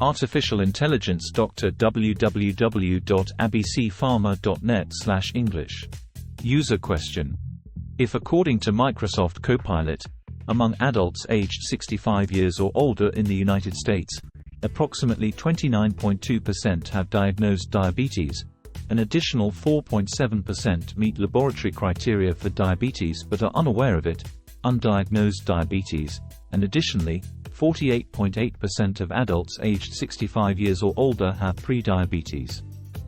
Artificial Intelligence Dr. www.abcpharma.net/English. User question. If according to Microsoft Copilot, among adults aged 65 years or older in the United States, approximately 29.2% have diagnosed diabetes, an additional 4.7% meet laboratory criteria for diabetes but are unaware of it, undiagnosed diabetes, and additionally, 48.8% of adults aged 65 years or older have prediabetes.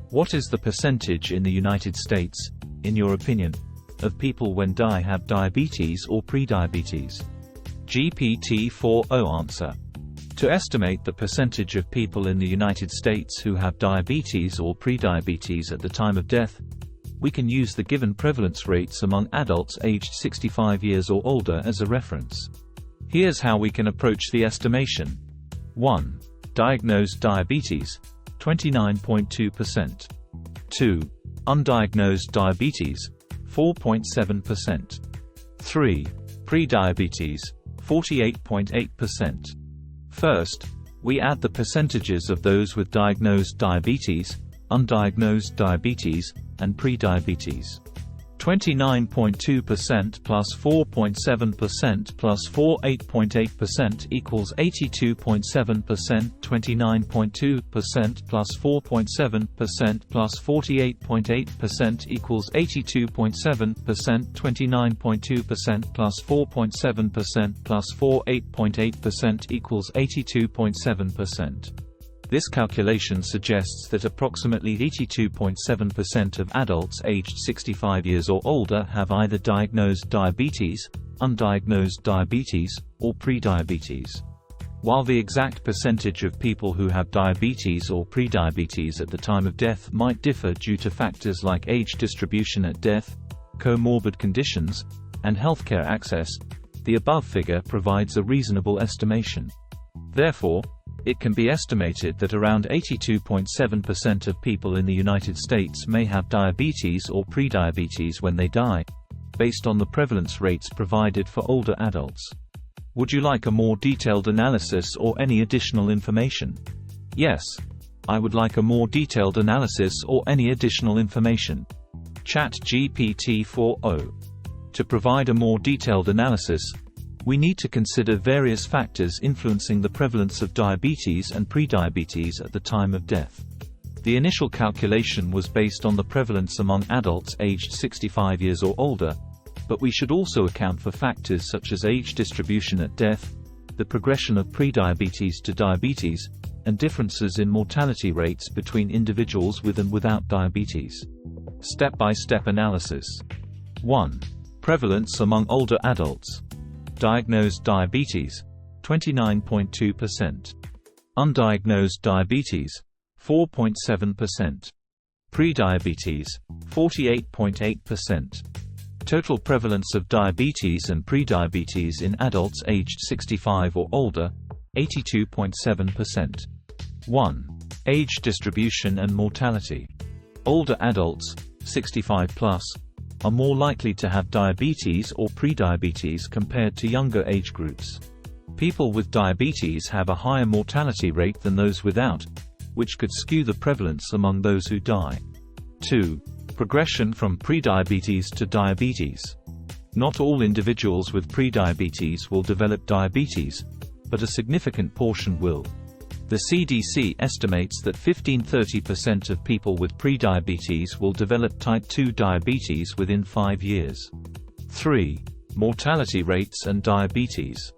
What is the percentage in the United States, in your opinion, of people when have diabetes or prediabetes? GPT-4o answer. To estimate the percentage of people in the United States who have diabetes or prediabetes at the time of death, we can use the given prevalence rates among adults aged 65 years or older as a reference. Here's how we can approach the estimation. 1. Diagnosed diabetes, 29.2%. 2. Undiagnosed diabetes, 4.7%. 3. Prediabetes, 48.8%. First, we add the percentages of those with diagnosed diabetes, undiagnosed diabetes, and prediabetes. 29.2% plus 4.7% plus 48.8% equals 82.7%. 29.2% plus 4.7% plus 48.8% equals 82.7%. 29.2% plus 4.7% plus 48.8% equals 82.7%. This calculation suggests that approximately 82.7% of adults aged 65 years or older have either diagnosed diabetes, undiagnosed diabetes, or prediabetes. While the exact percentage of people who have diabetes or prediabetes at the time of death might differ due to factors like age distribution at death, comorbid conditions, and healthcare access, the above figure provides a reasonable estimation. Therefore, it can be estimated that around 82.7% of people in the United States may have diabetes or prediabetes when they die, based on the prevalence rates provided for older adults. Would you like a more detailed analysis or any additional information? Yes, I would like a more detailed analysis or any additional information. Chat GPT-4o. To provide a more detailed analysis, we need to consider various factors influencing the prevalence of diabetes and prediabetes at the time of death. The initial calculation was based on the prevalence among adults aged 65 years or older, but we should also account for factors such as age distribution at death, the progression of prediabetes to diabetes, and differences in mortality rates between individuals with and without diabetes. Step-by-step analysis. 1. Prevalence among older adults. Diagnosed diabetes, 29.2%. Undiagnosed diabetes, 4.7%. Prediabetes, 48.8%. Total prevalence of diabetes and prediabetes in adults aged 65 or older, 82.7%. 1. Age distribution and mortality. Older adults, 65 plus, are more likely to have diabetes or prediabetes compared to younger age groups. People with diabetes have a higher mortality rate than those without, which could skew the prevalence among those who die. 2. Progression from prediabetes to diabetes. Not all individuals with prediabetes will develop diabetes, but a significant portion will. The CDC estimates that 15–30% of people with prediabetes will develop type 2 diabetes within 5 years. 3. Mortality rates and diabetes.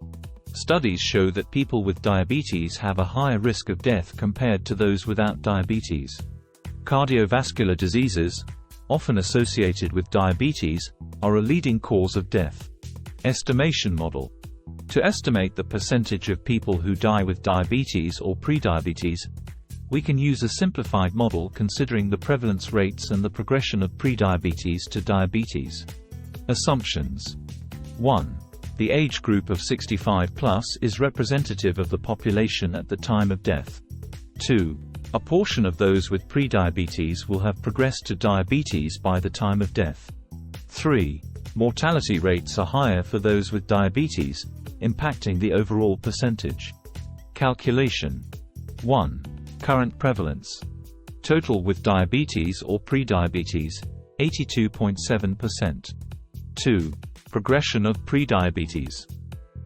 Studies show that people with diabetes have a higher risk of death compared to those without diabetes. Cardiovascular diseases, often associated with diabetes, are a leading cause of death. Estimation model. To estimate the percentage of people who die with diabetes or prediabetes, we can use a simplified model considering the prevalence rates and the progression of prediabetes to diabetes. Assumptions. 1. The age group of 65 plus is representative of the population at the time of death. 2. A portion of those with prediabetes will have progressed to diabetes by the time of death. 3. Mortality rates are higher for those with diabetes, impacting the overall percentage. Calculation. 1. Current prevalence. Total with diabetes or prediabetes, 82.7%. 2. Progression of prediabetes.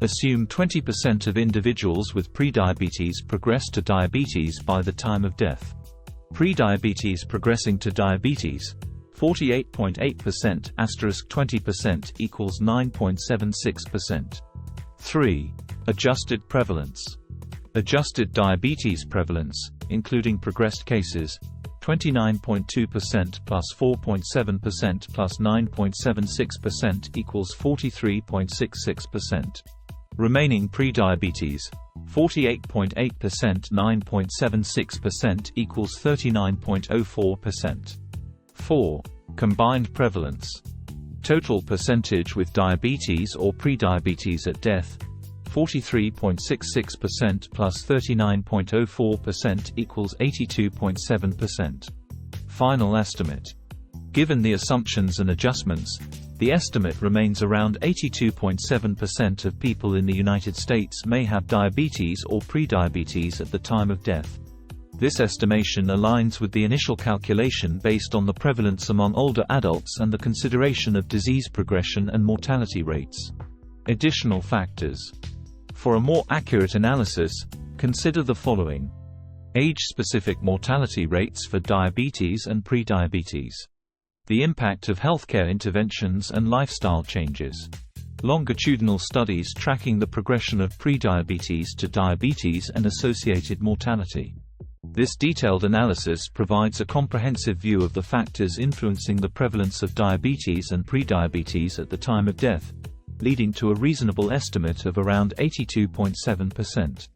Assume 20% of individuals with prediabetes progress to diabetes by the time of death. Prediabetes progressing to diabetes, 48.8%, asterisk 20% equals 9.76%. 3. Adjusted prevalence. Adjusted diabetes prevalence, including progressed cases, 29.2% plus 4.7% plus 9.76% equals 43.66%. Remaining prediabetes, 48.8% 9.76% equals 39.04%. 4. Combined prevalence. Total percentage with diabetes or prediabetes at death, 43.66% plus 39.04% equals 82.7%. Final estimate. Given the assumptions and adjustments, the estimate remains around 82.7% of people in the United States may have diabetes or prediabetes at the time of death. This estimation aligns with the initial calculation based on the prevalence among older adults and the consideration of disease progression and mortality rates. Additional factors. For a more accurate analysis, consider the following: age-specific mortality rates for diabetes and prediabetes. The impact of healthcare interventions and lifestyle changes. Longitudinal studies tracking the progression of prediabetes to diabetes and associated mortality. This detailed analysis provides a comprehensive view of the factors influencing the prevalence of diabetes and prediabetes at the time of death, leading to a reasonable estimate of around 82.7%.